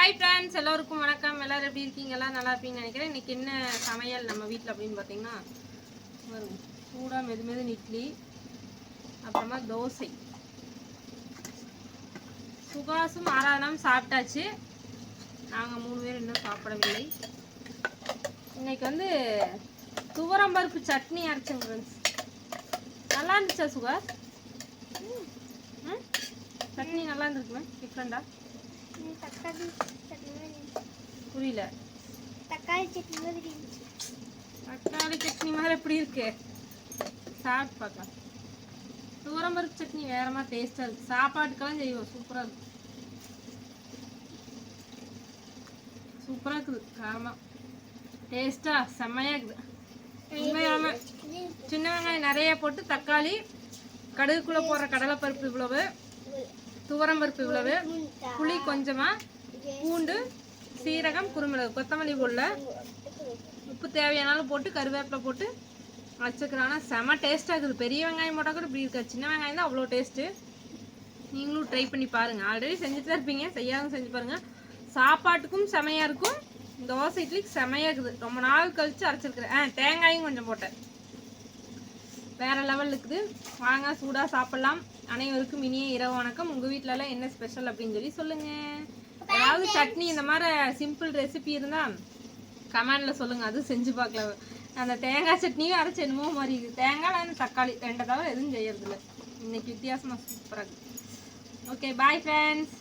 Hi friends, எல்லோருக்கும் வணக்கம். எல்லோரும் எப்படி இருக்கீங்க? எல்லாம் நல்லா இருப்பீங்கன்னு நினைக்கிறேன். இன்றைக்கி என்ன சமையல் நம்ம வீட்டில் அப்படின்னு பார்த்தீங்கன்னா, சூடாக மெது இட்லி, அப்புறமா தோசை. சுகாசும் ஆராதனாவும் சாப்பிட்டாச்சு. நாங்கள் 3 பேர் இன்னும் சாப்பிடவில்லை. இன்னைக்கு வந்து துவரம்பருப்பு சட்னி அரைச்சேங்க ஃப்ரெண்ட்ஸ். நல்லா இருந்துச்சா சுகாஸ்? சட்னி நல்லா இருந்துருக்குமே, டிஃப்ரெண்டா. புரியல. தக்காளி சட்னி மாதிரி. தக்காளி சட்னி மாதிரி எப்படி இருக்கு? சாப்பிட்டு பார்க்கலாம். துவரம்பருப்பு சட்னி வேற மாதிரி டேஸ்டா இருக்கு. சாப்பாட்டுக்கெல்லாம் செய்வோம். சூப்பரா இருக்கு. சூப்பரா இருக்குது. காரமா டேஸ்டா செம்மையா இருக்குது. உண்மையாம சின்ன வெங்காயம் நிறைய போட்டு, தக்காளி, கடுகுக்குள்ள போடுற கடலைப்பருப்பு இவ்வளவு, துவரம்பருப்பு இவ்வளவு, புளி கொஞ்சமா, பூண்டு, சீரகம், குருமிளகு, கொத்தமல்லி போடல, உப்பு தேவையானாலும் போட்டு, கருவேப்பிலை போட்டு வச்சுக்கிறோம். ஆனால் செம டேஸ்ட்டாக இருக்குது. பெரிய வெங்காயம் போட்டால் கூட இப்படி இருக்காது. சின்ன வெங்காயம் தான் அவ்வளோ டேஸ்ட்டு. நீங்களும் ட்ரை பண்ணி பாருங்கள். ஆல்ரெடி செஞ்சுட்டு தான் இருப்பீங்க, செய்யாதும் செஞ்சு பாருங்கள். சாப்பாட்டுக்கும் செமையாக இருக்கும். தோசை இட்லிக்கு செமையாக இருக்குது. ரொம்ப நாள் கழித்து அரைச்சிருக்கிறேன். தேங்காயும் கொஞ்சம் போட்டேன். வேறு லெவல் இருக்குது. வாங்க சூடாக சாப்பிட்லாம். அனைவருக்கும் இனிய இரவு வணக்கம். உங்கள் வீட்டிலலாம் என்ன ஸ்பெஷல் அப்படின்னு சொல்லி சொல்லுங்கள். ஏதாவது சட்னி இந்த மாதிரி சிம்பிள் ரெசிபி இருந்தால் கமெண்டில் சொல்லுங்கள். அதுவும் செஞ்சு பார்க்கலாம். அந்த தேங்காய் சட்னியும் அரைச்சி என்னமோ மாதிரி இருக்குது. தேங்காய் தக்காளி ரெண்டை தவிர எதுவும் செய்யறதில்ல. இன்னைக்கு வித்தியாசமாக சூப்பராக இருக்குது. Okay, bye friends.